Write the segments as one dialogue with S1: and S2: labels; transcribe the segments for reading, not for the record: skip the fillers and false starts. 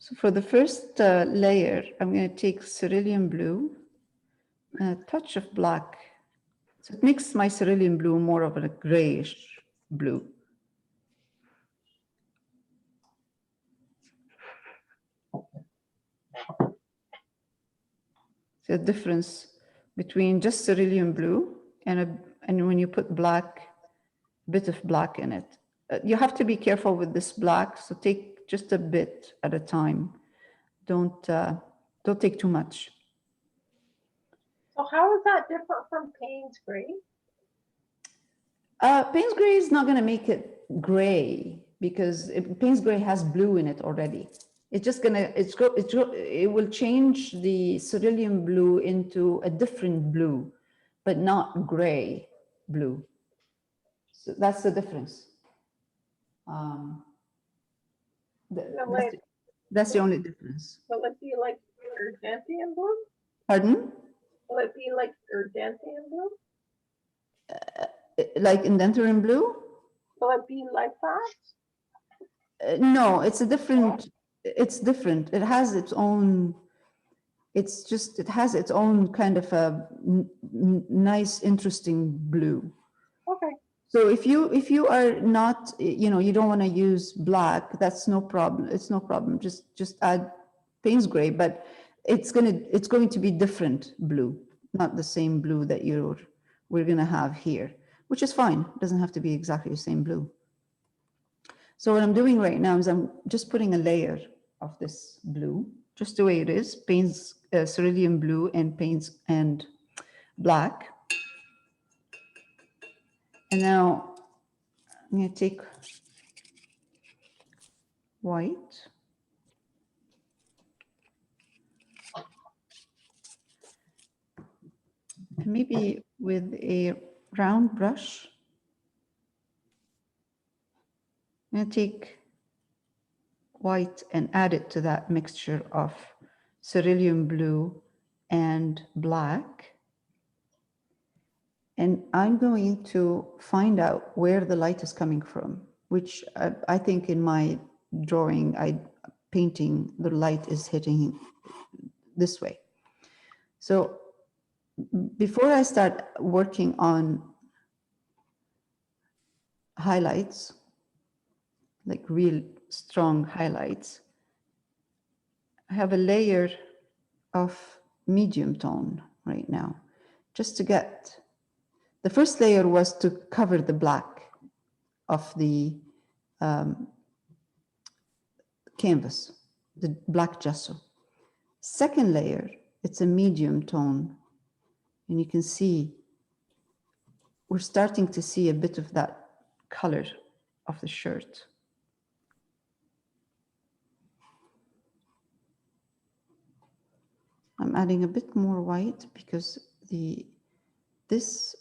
S1: So for the first layer, I'm going to take cerulean blue and a touch of black. So it makes my cerulean blue more of a grayish blue. So the difference between just cerulean blue and when you put black, a bit of black in it. You have to be careful with this black, so take just a bit at a time. Don't take too much.
S2: So how is that different from Payne's gray?
S1: Payne's gray is not going to make it gray because Payne's gray has blue in it already. It's just gonna it will change the cerulean blue into a different blue, but not gray blue. So that's the difference. That's the only difference.
S2: Will it be like Argentine blue?
S1: Pardon?
S2: Will it be like Argentine blue?
S1: Like indenturin blue?
S2: Will it be like that?
S1: No, it's a different. It's different. It has its own. It's just it has its own kind of a nice, interesting blue.
S2: Okay.
S1: So if you are not, you don't want to use black, that's no problem. It's no problem. Just add Payne's gray, but it's going to be different blue, not the same blue that we're gonna have here, which is fine. It doesn't have to be exactly the same blue. So what I'm doing right now is I'm just putting a layer of this blue, just the way it is, Payne's cerulean blue and Payne's and black. And now I'm going to take white. And maybe with a round brush, I'm going to take white and add it to that mixture of cerulean blue and black. And I'm going to find out where the light is coming from, which I think in my drawing, painting, the light is hitting this way. So before I start working on highlights, like real strong highlights, I have a layer of medium tone right now, just to get. The first layer was to cover the black of the canvas, the black gesso. Second layer, it's a medium tone. And you can see, we're starting to see a bit of that color of the shirt. I'm adding a bit more white because this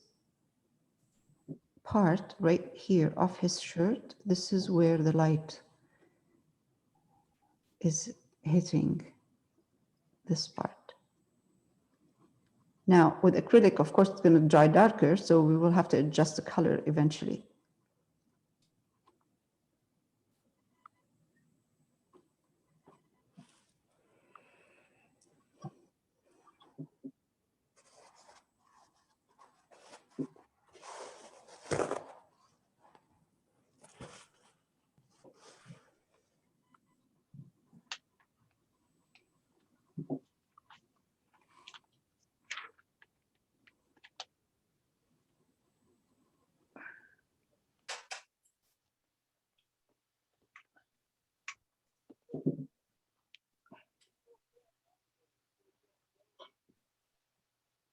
S1: part right here of his shirt, this is where the light is hitting this part. Now with acrylic, of course, it's going to dry darker, so we will have to adjust the color eventually.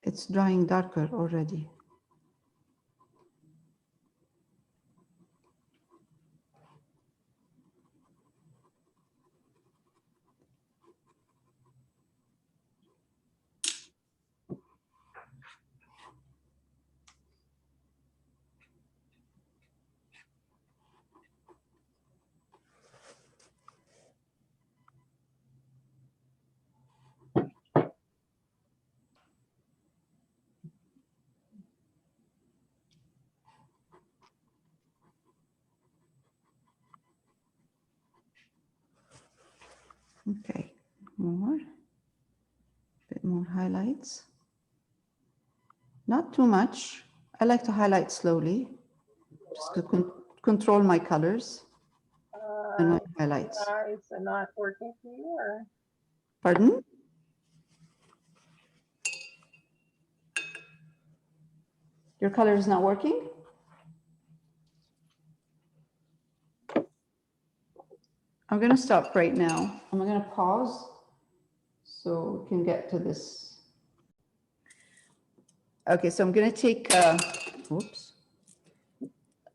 S1: It's drying darker already. Okay, more, a bit more highlights. Not too much. I like to highlight slowly, just to control my colors and my highlights.
S2: Guys are not working for you, or
S1: Pardon? Your color is not working? I'm going to stop right now. I'm going to pause so we can get to this. Okay, so I'm going to take, whoops,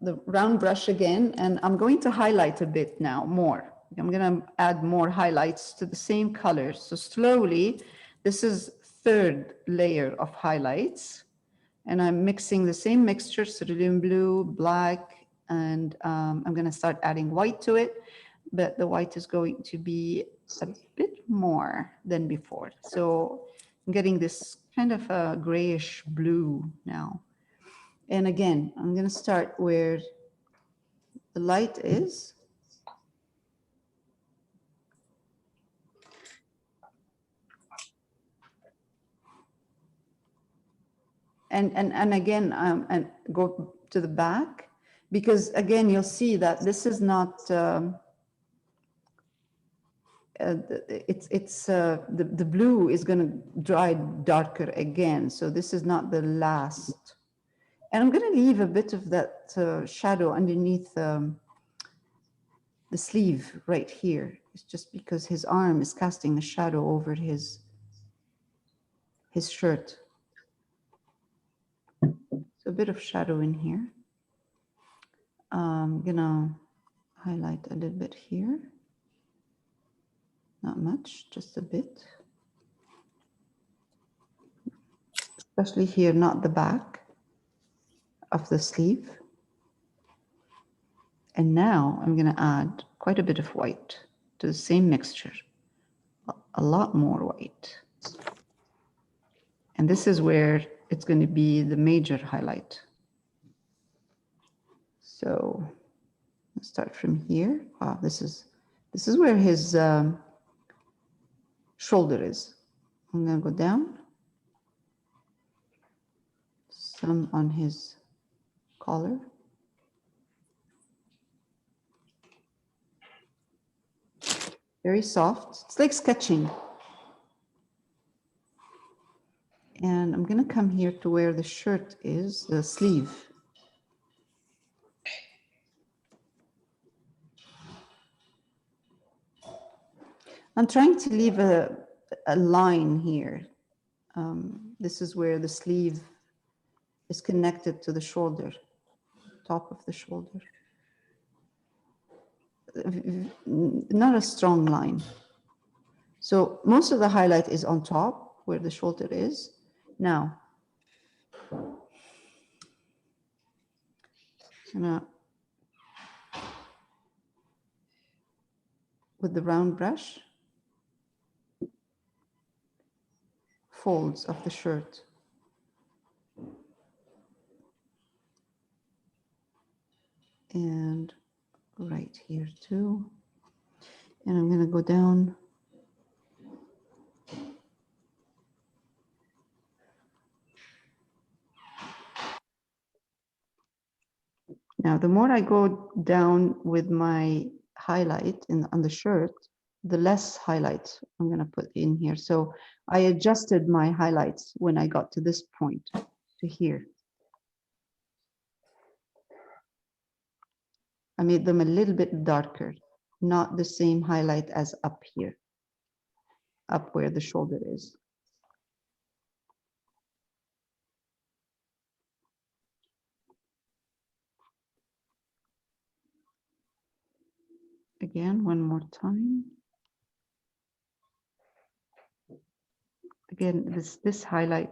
S1: the round brush again, and I'm going to highlight a bit now, more. I'm going to add more highlights to the same colors. So slowly, this is third layer of highlights. And I'm mixing the same mixture, cerulean blue, black, and I'm going to start adding white to it. But the white is going to be a bit more than before. So I'm getting this kind of a grayish blue now. And again, I'm going to start where the light is. And again, and go to the back, because again, you'll see that this is not, the blue is going to dry darker again. So this is not the last. And I'm going to leave a bit of that shadow underneath the sleeve right here. It's just because his arm is casting a shadow over his shirt. So a bit of shadow in here. I'm going to highlight a little bit here. Not much, just a bit. Especially here, not the back of the sleeve. And now I'm going to add quite a bit of white to the same mixture, a lot more white. And this is where it's going to be the major highlight. So let's start from here. Wow, this is where his shoulder is. I'm going to go down, some on his collar. Very soft. It's like sketching. And I'm going to come here to where the shirt is, the sleeve. I'm trying to leave a line here. This is where the sleeve is connected to the shoulder, top of the shoulder. Not a strong line. So most of the highlight is on top where the shoulder is. Now, with the round brush, folds of the shirt. And right here too. And I'm going to go down. Now, the more I go down with my highlight on the shirt, the less highlight I'm going to put in here. So I adjusted my highlights when I got to this point, to here. I made them a little bit darker, not the same highlight as up here, up where the shoulder is. Again, one more time. Again, this highlight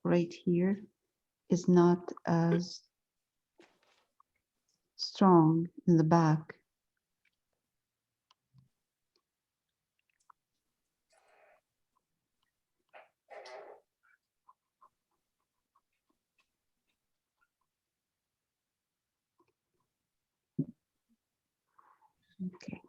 S1: right here is not as strong in the back. Okay.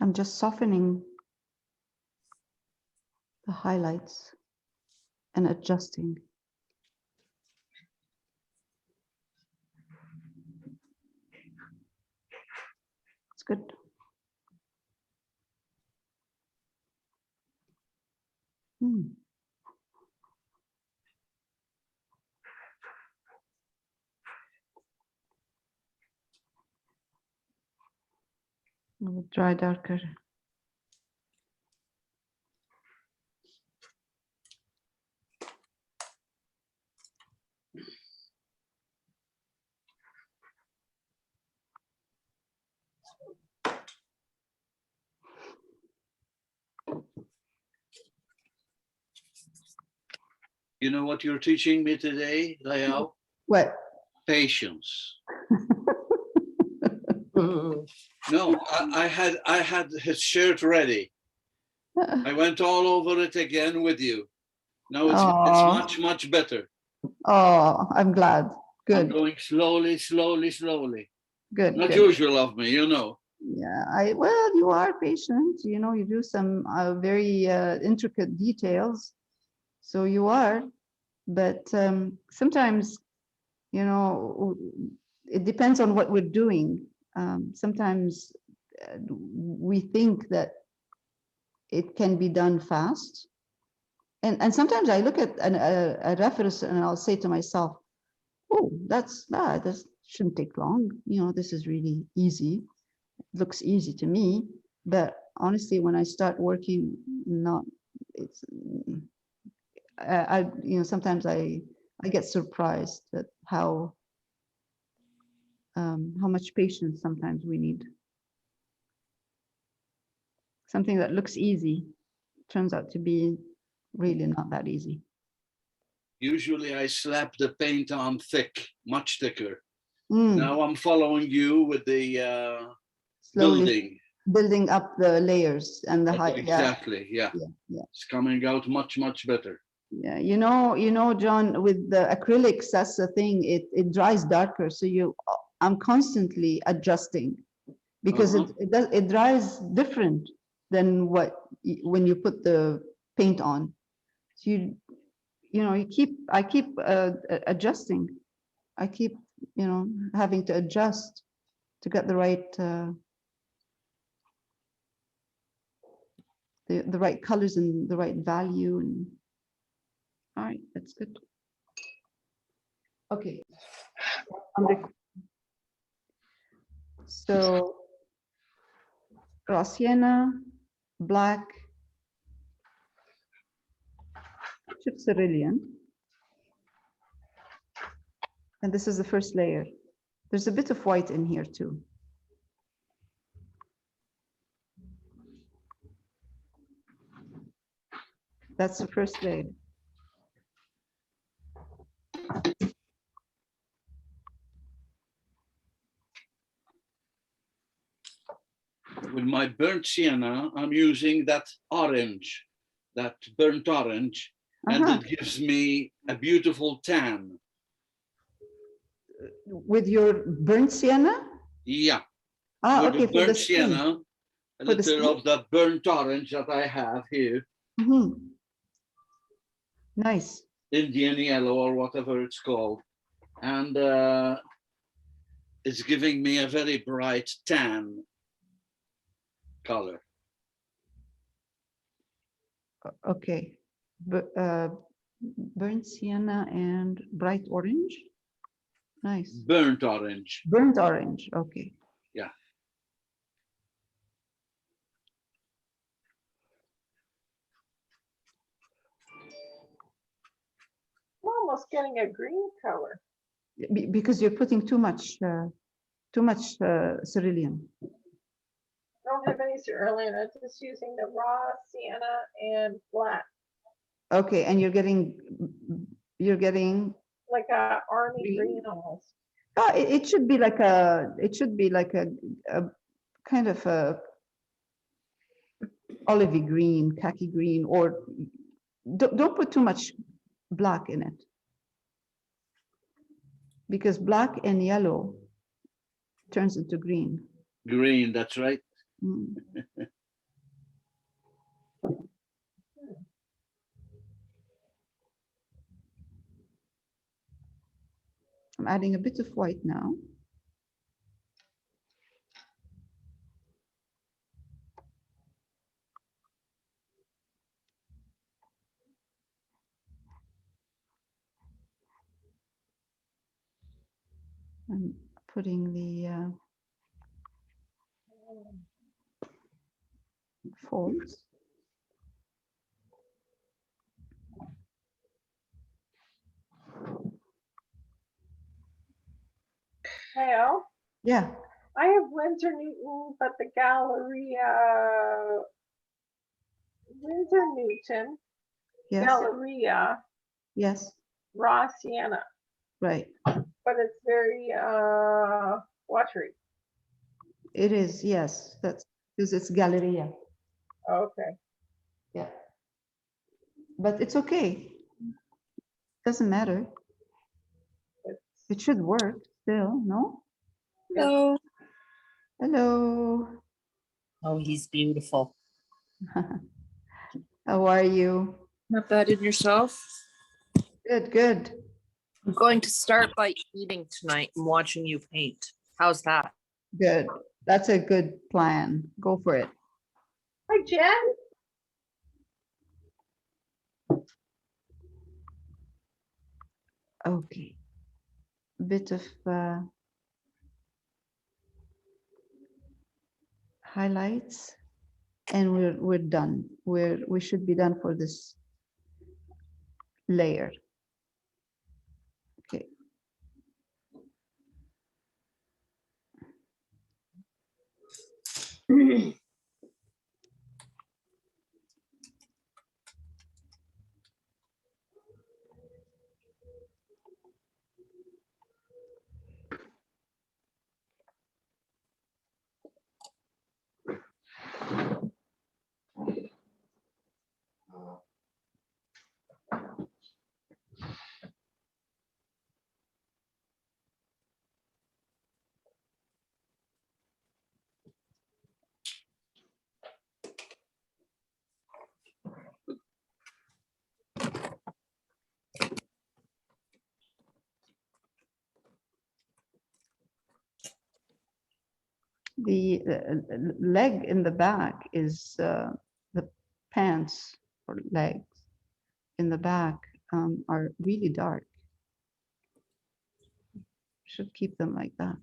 S1: I'm just softening the highlights and adjusting. It's good. Hmm. I will dry darker.
S3: You know what you're teaching me today, Layao?
S1: What?
S3: Patience. No, I had his shirt ready. I went all over it again with you. Now it's
S1: Oh.
S3: much better.
S1: Oh, I'm glad.
S3: I'm
S1: Good.
S3: going slowly.
S1: Good.
S3: Not
S1: Good.
S3: usual of me, you know.
S1: Yeah, well, you are patient, you know, you do some very intricate details. So you are, but sometimes, you know, it depends on what we're doing. Sometimes we think that it can be done fast. And sometimes I look at a reference and I'll say to myself, oh, that shouldn't take long. You know, this is really easy. It looks easy to me. But honestly, when I start working, not, it's, you know, sometimes I get surprised at how much patience sometimes we need. Something that looks easy turns out to be really not that easy.
S3: Usually I slap the paint on thick, much thicker.
S1: Mm.
S3: Now I'm following you with the
S1: Slowly building up the layers and the height.
S3: Exactly, yeah. It's coming out much better.
S1: Yeah, you know, John, with the acrylics, that's the thing. It dries darker, so I'm constantly adjusting because it dries different than when you put the paint on. So I keep adjusting. I keep having to adjust to get the right the right colors and the right value. And all right, that's good. Okay. So raw sienna, black, chip cerulean. And this is the first layer. There's a bit of white in here too. That's the first layer.
S3: With my burnt sienna, I'm using that orange, that burnt orange, and it gives me a beautiful tan.
S1: With your burnt sienna?
S3: Yeah.
S1: With
S3: okay,
S1: the
S3: burnt sienna, a little of that burnt orange that I have here.
S1: Nice.
S3: Indian yellow or whatever it's called. And it's giving me a very bright tan color.
S1: Okay. Burnt sienna and bright orange. Nice.
S3: Burnt orange.
S1: Burnt orange. Okay.
S3: Yeah.
S2: I'm almost getting a green color.
S1: Because you're putting too much cerulean.
S2: I don't have any cerulean. I'm just using the raw sienna and black.
S1: Okay, and you're getting
S2: like a army green almost.
S1: It should be like a kind of a olivey green, khaki green, or don't put too much black in it, because black and yellow turns into green.
S3: Green, that's right.
S1: Mm. I'm adding a bit of white now. I'm putting the folds.
S2: Hale,
S1: Yeah,
S2: I have Windsor Newton, but the Galleria, Windsor Newton,
S1: yes,
S2: Galleria,
S1: yes,
S2: raw sienna,
S1: right.
S2: but it's very watery.
S1: It is, yes, that's because it's Galleria.
S2: Okay.
S1: Yeah. But it's okay. Doesn't matter.
S2: It's,
S1: It should work still, no?
S4: Hello.
S1: Hello.
S4: Oh, he's beautiful.
S1: How are you?
S4: Not bad in yourself.
S1: Good, good.
S4: I'm going to start by eating tonight and watching you paint. How's that?
S1: Good. That's a good plan. Go for it.
S2: hi, Jen.
S1: Okay. Bit of highlights, and we're done. We should be done for this layer. Okay. The leg in the back is the pants or legs in the back are really dark. Should keep them like that.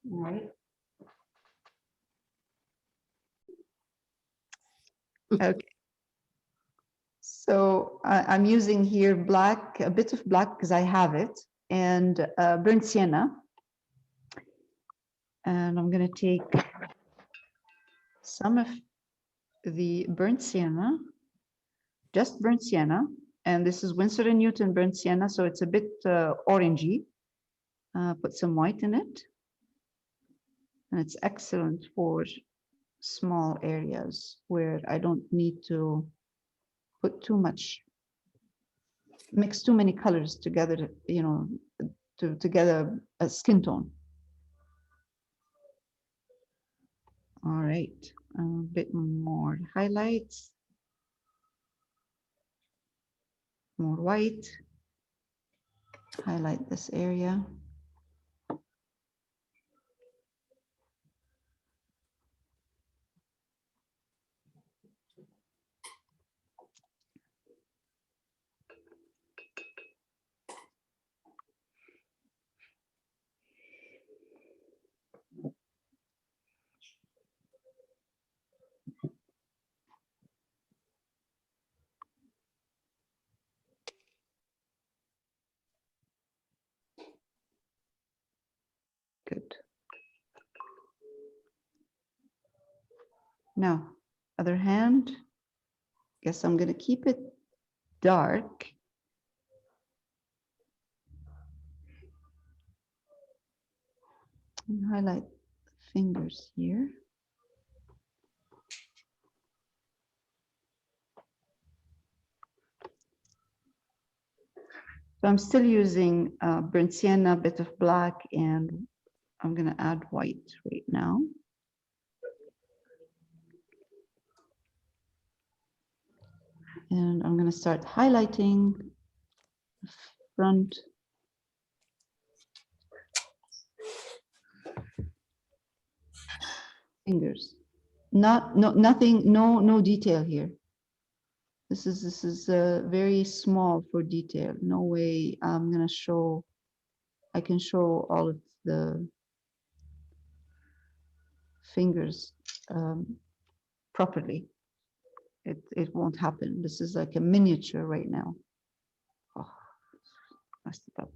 S1: All right. Okay. So I'm using here black, a bit of black because I have it, and burnt sienna. And I'm going to take some of the burnt sienna, just burnt sienna, and this is Winsor & Newton burnt sienna, so it's a bit orangey. Put some white in it, and it's excellent for small areas where I don't need to put too much, mix too many colors together, you know, to get a skin tone. All right, a bit more highlights, more white. Highlight this area. Good. Now, other hand, guess I'm going to keep it dark. And highlight fingers here. So I'm still using burnt sienna, a bit of black, and I'm going to add white right now. And I'm going to start highlighting the front. Fingers. Nothing, no detail here. This is very small for detail. No way I'm going to show, I can show all of the fingers properly. It won't happen. This is like a miniature right now. Oh, messed it up.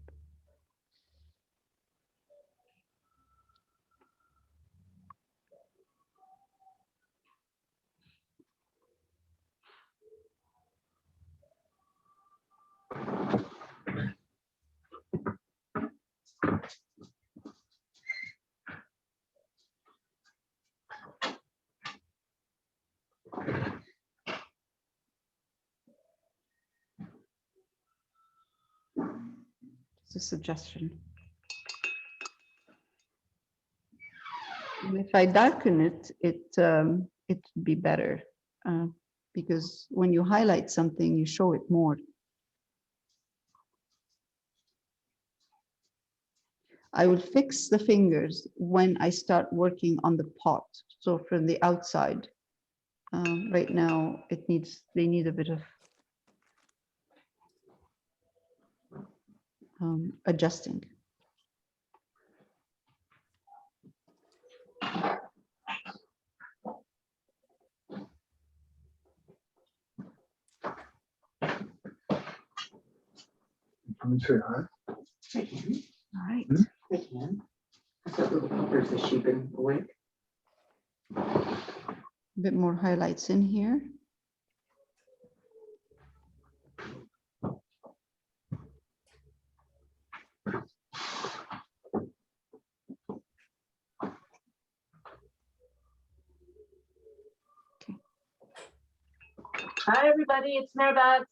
S1: It's a suggestion. And if I darken it, it'd be better because when you highlight something, you show it more. I will fix the fingers when I start working on the pot. So from the outside, right now they need a bit of adjusting.
S5: Come and say hi.
S1: All right.
S6: I can. I thought there's a sheep in awake.
S1: A bit more highlights in here.
S2: Hi, everybody. It's Merbat.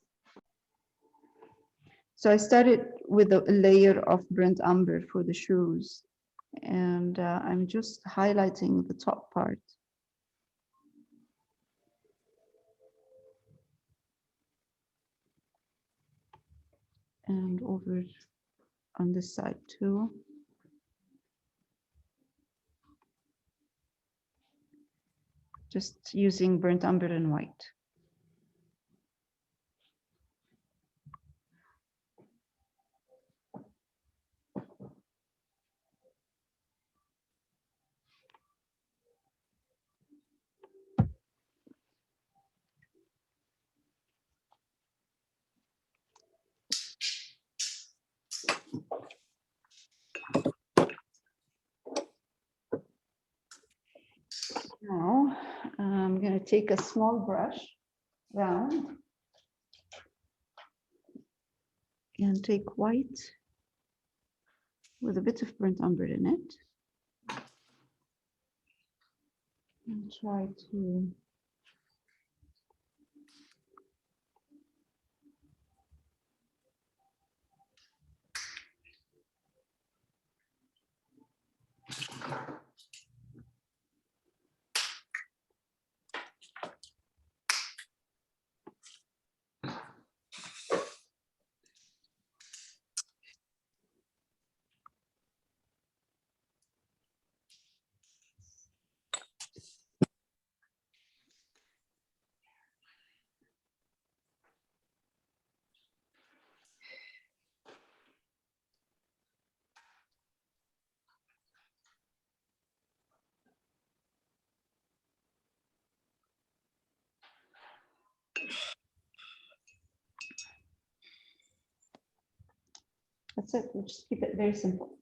S1: So I started with a layer of burnt umber for the shoes, and I'm just highlighting the top part. And over on this side too. Just using burnt umber and white. Now I'm going to take a small brush round and take white with a bit of burnt umber in it and try to That's it. We'll just keep it very simple.